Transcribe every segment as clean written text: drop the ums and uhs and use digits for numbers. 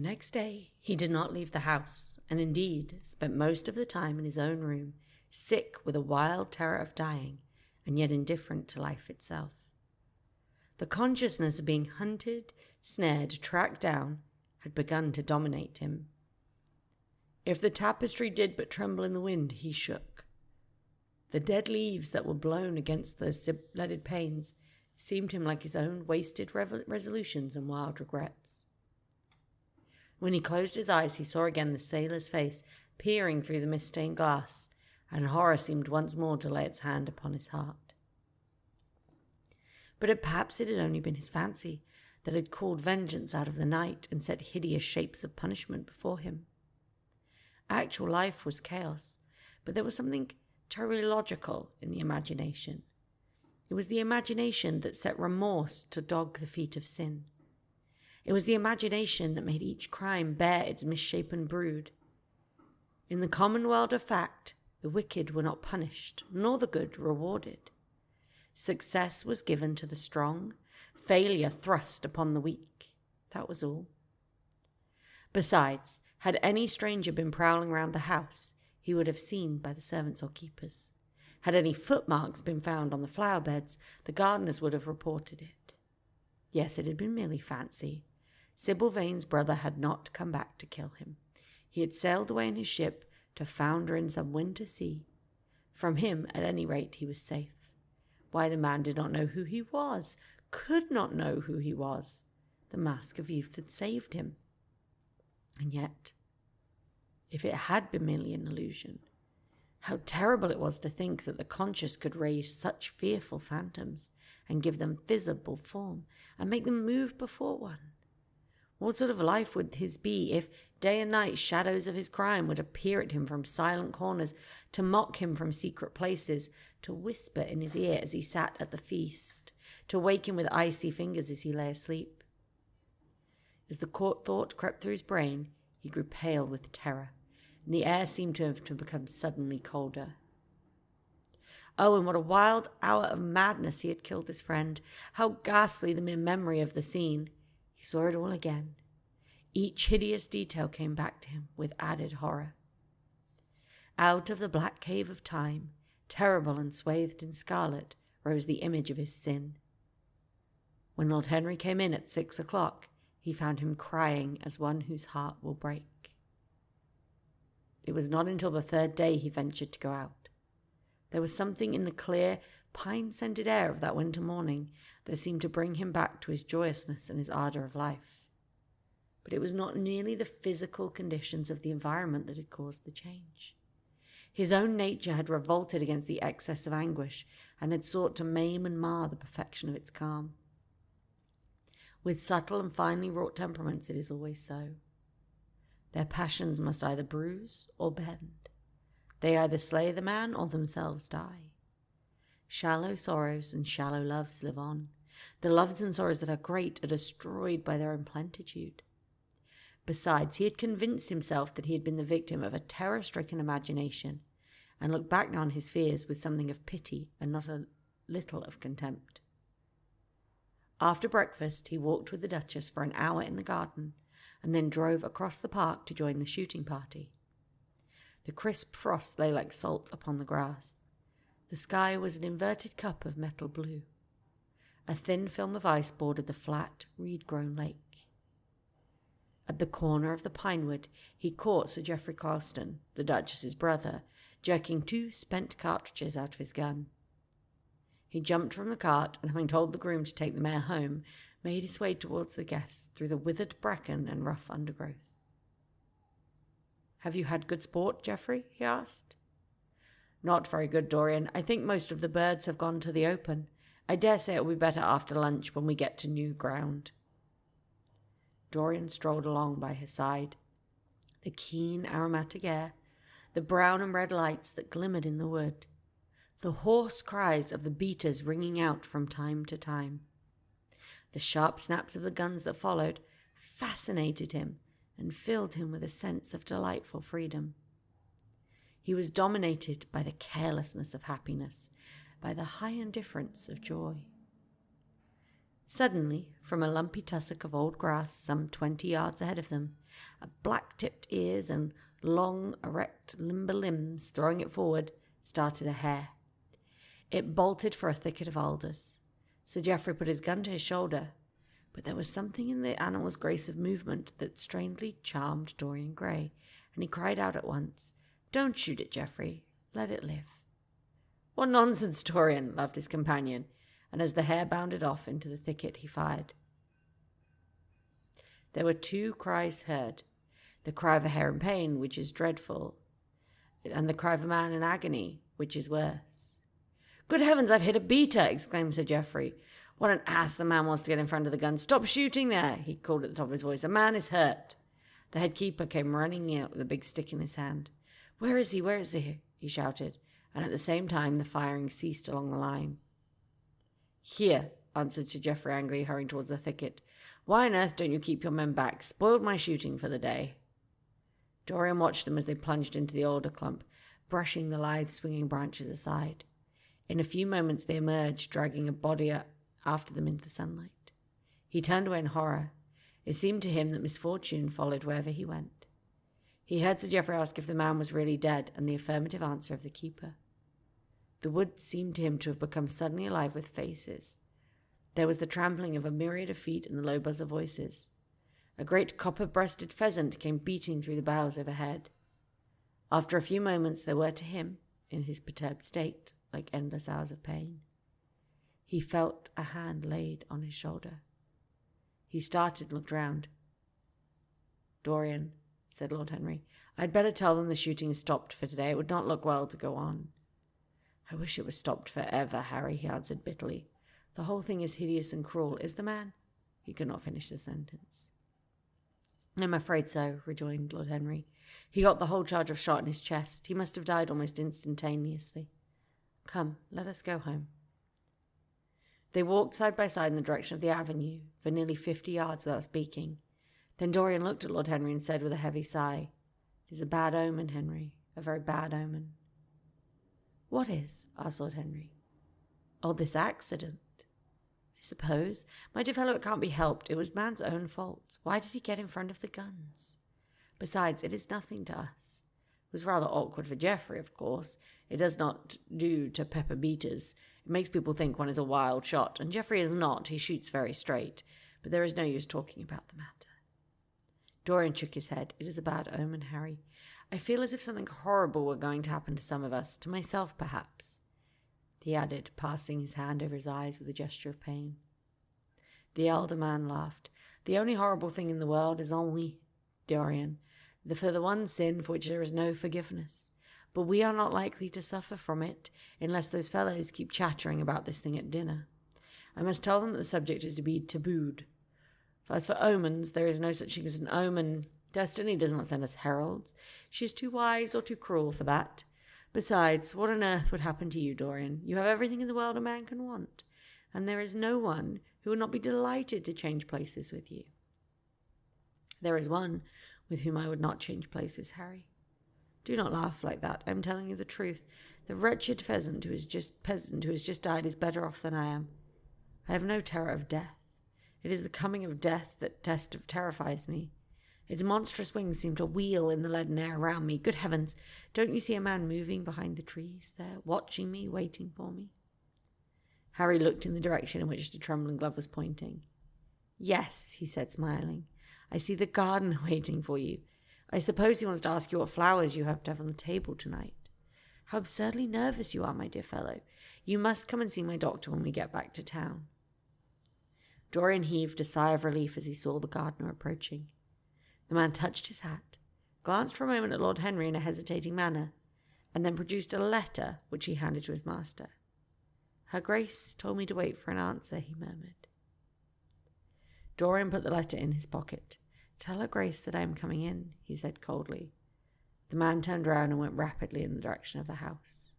next day he did not leave the house, and indeed spent most of the time in his own room, sick with a wild terror of dying, and yet indifferent to life itself. The consciousness of being hunted, snared, tracked down, had begun to dominate him. If the tapestry did but tremble in the wind, he shook. The dead leaves that were blown against the leaded panes seemed to him like his own wasted resolutions and wild regrets. When he closed his eyes, he saw again the sailor's face peering through the mist-stained glass, and horror seemed once more to lay its hand upon his heart. But perhaps it had only been his fancy that had called vengeance out of the night and set hideous shapes of punishment before him. Actual life was chaos, but there was something terribly logical in the imagination. It was the imagination that set remorse to dog the feet of sin. It was the imagination that made each crime bear its misshapen brood. In the common world of fact, the wicked were not punished, nor the good rewarded. Success was given to the strong, failure thrust upon the weak. That was all. Besides, had any stranger been prowling round the house, he would have seen by the servants or keepers. Had any footmarks been found on the flower beds, the gardeners would have reported it. Yes, it had been merely fancy. Sybil Vane's brother had not come back to kill him. He had sailed away in his ship to founder in some winter sea. From him, at any rate, he was safe. Why, the man did not know who he was, could not know who he was. The mask of youth had saved him. And yet, if it had been merely an illusion, how terrible it was to think that the conscious could raise such fearful phantoms and give them visible form and make them move before one. What sort of life would his be if day and night shadows of his crime would appear at him from silent corners, to mock him from secret places, to whisper in his ear as he sat at the feast, to wake him with icy fingers as he lay asleep? As the thought crept through his brain, he grew pale with terror, and the air seemed to have become suddenly colder. Oh, in what a wild hour of madness he had killed his friend! How ghastly the mere memory of the scene! He saw it all again. Each hideous detail came back to him with added horror. Out of the black cave of time, terrible and swathed in scarlet, rose the image of his sin. When Lord Henry came in at 6 o'clock, he found him crying as one whose heart will break. It was not until the third day he ventured to go out. There was something in the clear, pine-scented air of that winter morning that seemed to bring him back to his joyousness and his ardour of life. But it was not merely the physical conditions of the environment that had caused the change. His own nature had revolted against the excess of anguish and had sought to maim and mar the perfection of its calm. With subtle and finely wrought temperaments it is always so. Their passions must either bruise or bend. They either slay the man or themselves die. Shallow sorrows and shallow loves live on. The loves and sorrows that are great are destroyed by their own plenitude. Besides, he had convinced himself that he had been the victim of a terror-stricken imagination, and looked back now on his fears with something of pity and not a little of contempt. After breakfast, he walked with the Duchess for an hour in the garden, and then drove across the park to join the shooting party. The crisp frost lay like salt upon the grass. The sky was an inverted cup of metal blue. A thin film of ice bordered the flat, reed-grown lake. At the corner of the pinewood, he caught Sir Geoffrey Clouston, the Duchess's brother, jerking 2 spent cartridges out of his gun. He jumped from the cart, and having told the groom to take the mare home, made his way towards the guests through the withered bracken and rough undergrowth. "Have you had good sport, Geoffrey?" he asked. "Not very good, Dorian. I think most of the birds have gone to the open. I dare say it will be better after lunch when we get to new ground." Dorian strolled along by his side. The keen aromatic air, the brown and red lights that glimmered in the wood, the hoarse cries of the beaters ringing out from time to time, the sharp snaps of the guns that followed, fascinated him and filled him with a sense of delightful freedom. He was dominated by the carelessness of happiness, by the high indifference of joy. Suddenly, from a lumpy tussock of old grass some 20 yards ahead of them, black-tipped ears and long, erect, limber limbs throwing it forward, started a hare. It bolted for a thicket of alders. Sir Geoffrey put his gun to his shoulder, but there was something in the animal's grace of movement that strangely charmed Dorian Gray, and he cried out at once, "Don't shoot it, Geoffrey. Let it live." "What nonsense, Dorian," laughed his companion, and as the hare bounded off into the thicket, he fired. There were two cries heard, the cry of a hare in pain, which is dreadful, and the cry of a man in agony, which is worse. "Good heavens, I've hit a beater!" exclaimed Sir Geoffrey. "What an ass the man was to get in front of the gun. Stop shooting there," he called at the top of his voice. "A man is hurt." The head keeper came running out with a big stick in his hand. Where is he? Where is he?" he shouted, and at the same time the firing ceased along the line. "Here," answered Sir Geoffrey angrily, hurrying towards the thicket. "Why on earth don't you keep your men back? Spoiled my shooting for the day." Dorian watched them as they plunged into the alder clump, brushing the lithe swinging branches aside. In a few moments they emerged, dragging a body after them into the sunlight. He turned away in horror. It seemed to him that misfortune followed wherever he went. He heard Sir Geoffrey ask if the man was really dead, and the affirmative answer of the keeper. The wood seemed to him to have become suddenly alive with faces. There was the trampling of a myriad of feet and the low buzz of voices. A great copper-breasted pheasant came beating through the boughs overhead. After a few moments there were to him, in his perturbed state, like endless hours of pain. He felt a hand laid on his shoulder. He started and looked round. "Dorian," said Lord Henry, "I'd better tell them the shooting is stopped for today. It would not look well to go on." "I wish it was stopped forever, Harry," he answered bitterly. "The whole thing is hideous and cruel. Is the man—" He could not finish the sentence. "I'm afraid so," rejoined Lord Henry. "He got the whole charge of shot in his chest. He must have died almost instantaneously. Come, let us go home." They walked side by side in the direction of the avenue for nearly 50 yards without speaking. Then Dorian looked at Lord Henry and said with a heavy sigh, "It is a bad omen, Henry, a very bad omen." "What is?" asked Lord Henry. "Oh, this accident. I suppose. My dear fellow, it can't be helped. It was man's own fault. Why did he get in front of the guns? Besides, it is nothing to us. It was rather awkward for Geoffrey, of course. It does not do to pepper beaters. It makes people think one is a wild shot, and Geoffrey is not. He shoots very straight. But there is no use talking about the matter." Dorian shook his head. "It is a bad omen, Harry. I feel as if something horrible were going to happen to some of us, to myself perhaps," he added, passing his hand over his eyes with a gesture of pain. The elder man laughed. "The only horrible thing in the world is ennui, Dorian, for the one sin for which there is no forgiveness. But we are not likely to suffer from it unless those fellows keep chattering about this thing at dinner. I must tell them that the subject is to be tabooed. As for omens, there is no such thing as an omen. Destiny does not send us heralds. She is too wise or too cruel for that. Besides, what on earth would happen to you, Dorian? You have everything in the world a man can want, and there is no one who would not be delighted to change places with you." "There is one with whom I would not change places, Harry. Do not laugh like that. I am telling you the truth. The wretched peasant who has just died is better off than I am. I have no terror of death. It is the coming of death that terrifies me. Its monstrous wings seem to wheel in the leaden air around me. Good heavens, don't you see a man moving behind the trees there, watching me, waiting for me?" Harry looked in the direction in which the trembling glove was pointing. "Yes," he said, smiling. "I see the gardener waiting for you. I suppose he wants to ask you what flowers you have to have on the table tonight. How absurdly nervous you are, my dear fellow. You must come and see my doctor when we get back to town." Dorian heaved a sigh of relief as he saw the gardener approaching. The man touched his hat, glanced for a moment at Lord Henry in a hesitating manner, and then produced a letter which he handed to his master. "Her Grace told me to wait for an answer," he murmured. Dorian put the letter in his pocket. "Tell her Grace that I am coming in," he said coldly. The man turned round and went rapidly in the direction of the house.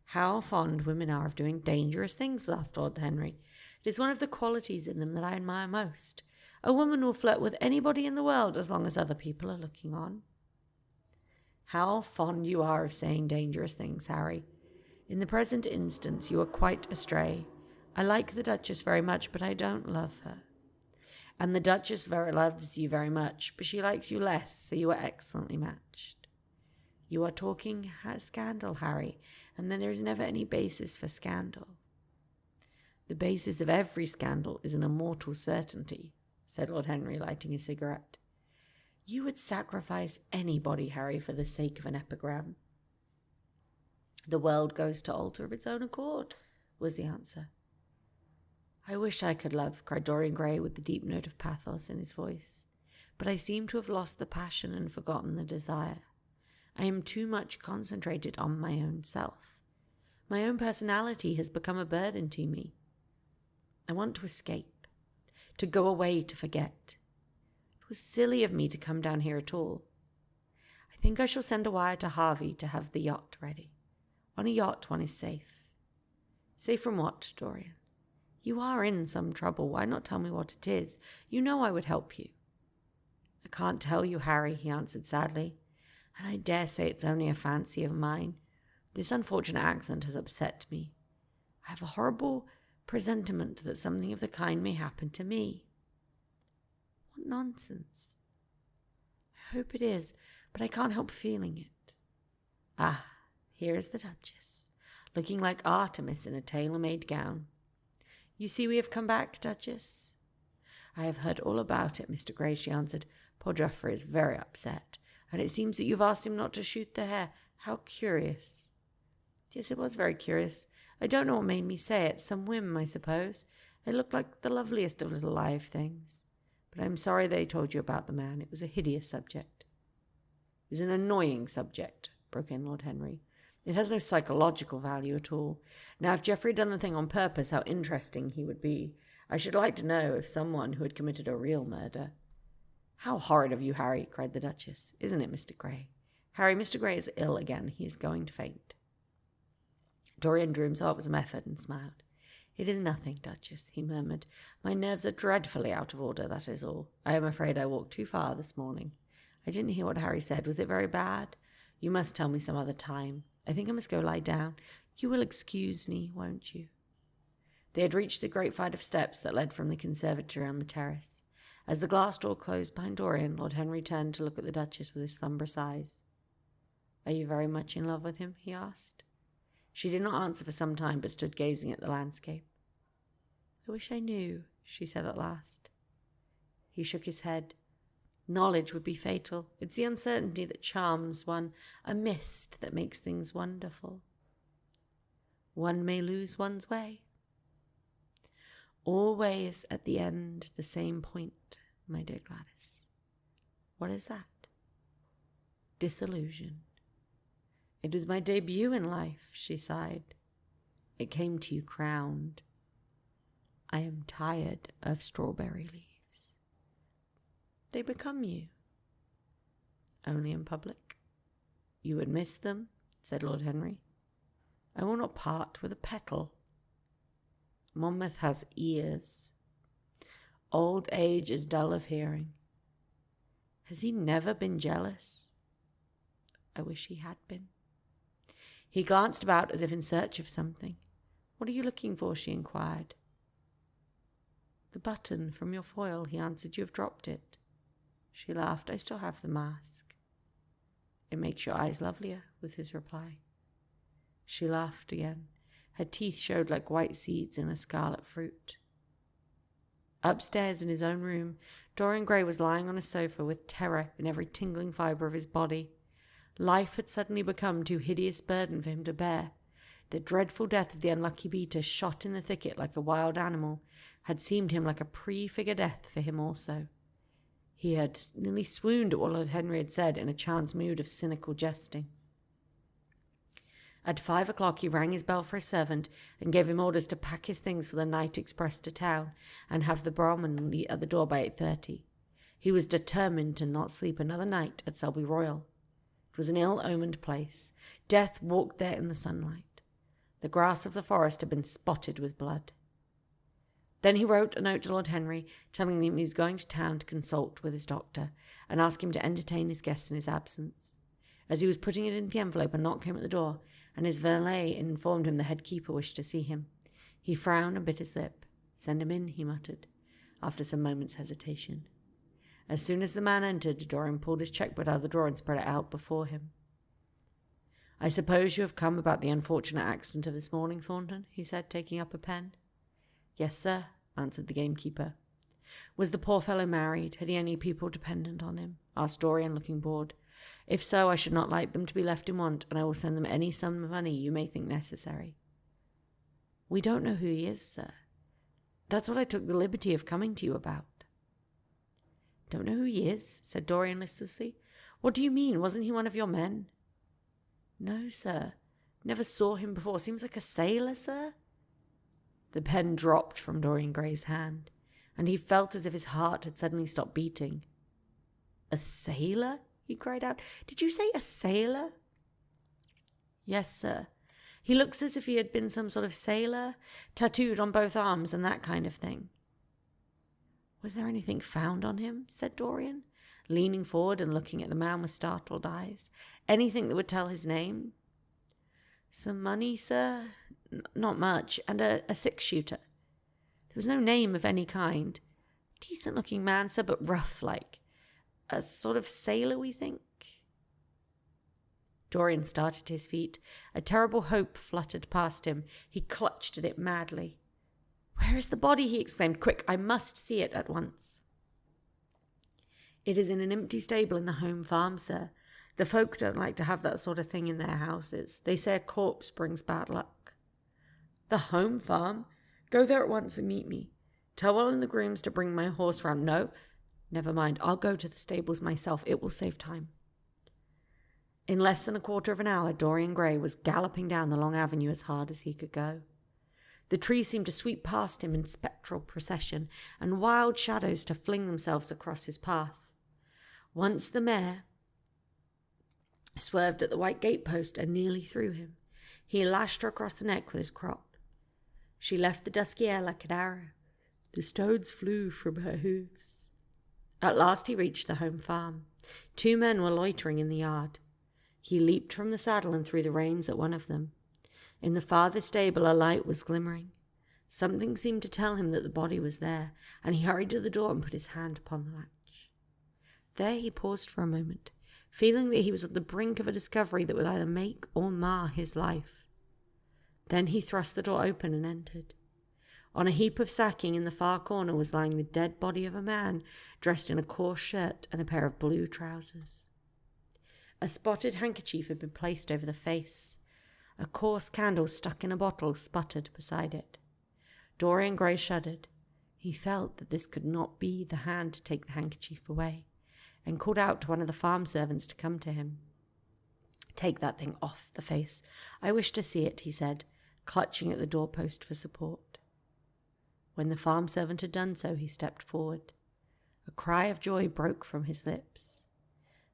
"How fond women are of doing dangerous things," laughed Lord Henry. "It is one of the qualities in them that I admire most. A woman will flirt with anybody in the world as long as other people are looking on." "How fond you are of saying dangerous things, Harry. In the present instance you are quite astray. I like the Duchess very much, but I don't love her. And the Duchess loves you very much, but she likes you less, so you are excellently matched. You are talking scandal, Harry, and then there is never any basis for scandal. The basis of every scandal is an immortal certainty, said Lord Henry, lighting a cigarette. You would sacrifice anybody, Harry, for the sake of an epigram. The world goes to alter of its own accord, was the answer. I wish I could love, cried Dorian Gray with the deep note of pathos in his voice, but I seem to have lost the passion and forgotten the desire. I am too much concentrated on my own self. My own personality has become a burden to me. I want to escape, to go away, to forget. It was silly of me to come down here at all. I think I shall send a wire to Harvey to have the yacht ready. On a yacht one is safe. Safe from what, Dorian? You are in some trouble. Why not tell me what it is? You know I would help you. I can't tell you, Harry, he answered sadly, and I dare say it's only a fancy of mine. This unfortunate accident has upset me. I have a horrible presentiment that something of the kind may happen to me. What nonsense. I hope it is, but I can't help feeling it. Ah, here is the Duchess, looking like Artemis in a tailor-made gown. You see we have come back, Duchess? I have heard all about it, Mr. Gray, she answered. Poor Geoffrey is very upset, and it seems that you've asked him not to shoot the hare. How curious. Yes, it was very curious. I don't know what made me say it. Some whim, I suppose. It looked like the loveliest of little live things. But I'm sorry they told you about the man. It was a hideous subject. It was an annoying subject, broke in Lord Henry. It has no psychological value at all. Now, if Geoffrey had done the thing on purpose, how interesting he would be. I should like to know if someone who had committed a real murder. How horrid of you, Harry, cried the Duchess. Isn't it, Mr. Gray? Harry, Mr. Gray is ill again. He is going to faint. Dorian drew himself up with some effort and smiled. It is nothing, Duchess, he murmured. My nerves are dreadfully out of order, that is all. I am afraid I walked too far this morning. I didn't hear what Harry said. Was it very bad? You must tell me some other time. I think I must go lie down. You will excuse me, won't you? They had reached the great flight of steps that led from the conservatory on the terrace. As the glass door closed behind Dorian, Lord Henry turned to look at the Duchess with his slumberous eyes. Are you very much in love with him? He asked. She did not answer for some time, but stood gazing at the landscape. I wish I knew, she said at last. He shook his head. Knowledge would be fatal. It's the uncertainty that charms one, a mist that makes things wonderful. One may lose one's way. Always at the end, the same point, my dear Gladys. What is that? Disillusion. It was my debut in life, she sighed. It came to you crowned. I am tired of strawberry leaves. They become you. Only in public. You would miss them, said Lord Henry. I will not part with a petal. Monmouth has ears. Old age is dull of hearing. Has he never been jealous? I wish he had been. He glanced about as if in search of something. What are you looking for? She inquired. The button from your foil, he answered. You have dropped it. She laughed. I still have the mask. It makes your eyes lovelier, was his reply. She laughed again. Her teeth showed like white seeds in a scarlet fruit. Upstairs in his own room, Dorian Gray was lying on a sofa with terror in every tingling fibre of his body. Life had suddenly become too hideous burden for him to bear. The dreadful death of the unlucky beater, shot in the thicket like a wild animal, had seemed him like a prefigured death for him also. He had nearly swooned at what Lord Henry had said in a chance mood of cynical jesting. At 5 o'clock he rang his bell for a servant and gave him orders to pack his things for the night express to town and have the brougham at the door by 8:30. He was determined to not sleep another night at Selby Royal. It was an ill-omened place. Death walked there in the sunlight. The grass of the forest had been spotted with blood. Then he wrote a note to Lord Henry, telling him he was going to town to consult with his doctor and ask him to entertain his guests in his absence. As he was putting it into the envelope, a knock came at the door, and his valet informed him the head keeper wished to see him. He frowned and bit his lip. "Send him in," he muttered, after some moments' hesitation. As soon as the man entered, Dorian pulled his checkbook out of the drawer and spread it out before him. "I suppose you have come about the unfortunate accident of this morning, Thornton," he said, taking up a pen. "Yes, sir," answered the gamekeeper. "Was the poor fellow married? Had he any people dependent on him?" asked Dorian, looking bored. "If so, I should not like them to be left in want, and I will send them any sum of money you may think necessary." "We don't know who he is, sir. That's what I took the liberty of coming to you about." "Don't know who he is?" said Dorian listlessly. "What do you mean? Wasn't he one of your men?" "No, sir. Never saw him before. Seems like a sailor, sir." The pen dropped from Dorian Gray's hand, and he felt as if his heart had suddenly stopped beating. "A sailor?" he cried out. "Did you say a sailor?" "Yes, sir. He looks as if he had been some sort of sailor, tattooed on both arms and that kind of thing." "Was there anything found on him?" said Dorian, leaning forward and looking at the man with startled eyes. "Anything that would tell his name?" "Some money, sir. Not much. And a six-shooter. There was no name of any kind. Decent-looking man, sir, but rough-like. A sort of sailor, we think." Dorian started to his feet. A terrible hope fluttered past him. He clutched at it madly. "Where is the body?" he exclaimed. "Quick, I must see it at once." "It is in an empty stable in the home farm, sir. The folk don't like to have that sort of thing in their houses. They say a corpse brings bad luck." "The home farm? Go there at once and meet me. Tell Will and the grooms to bring my horse round. No, never mind. I'll go to the stables myself. It will save time." In less than a quarter of an hour, Dorian Gray was galloping down the long avenue as hard as he could go. The trees seemed to sweep past him in spectral procession, and wild shadows to fling themselves across his path. Once the mare swerved at the white gatepost and nearly threw him. He lashed her across the neck with his crop. She left the dusky air like an arrow. The stones flew from her hoofs. At last he reached the home farm. 2 men were loitering in the yard. He leaped from the saddle and threw the reins at one of them. In the farthest stable a light was glimmering. Something seemed to tell him that the body was there, and he hurried to the door and put his hand upon the latch. There he paused for a moment, feeling that he was at the brink of a discovery that would either make or mar his life. Then he thrust the door open and entered. On a heap of sacking in the far corner was lying the dead body of a man dressed in a coarse shirt and a pair of blue trousers. A spotted handkerchief had been placed over the face. A coarse candle stuck in a bottle sputtered beside it. Dorian Gray shuddered. He felt that this could not be the hand to take the handkerchief away, and called out to one of the farm servants to come to him. "Take that thing off the face. I wish to see it," he said, clutching at the doorpost for support. When the farm servant had done so, he stepped forward. A cry of joy broke from his lips.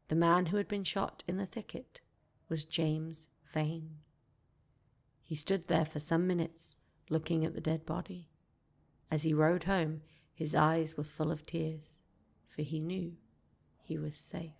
The man who had been shot in the thicket was James Vane. He stood there for some minutes, looking at the dead body. As he rode home, his eyes were full of tears, for he knew he was safe.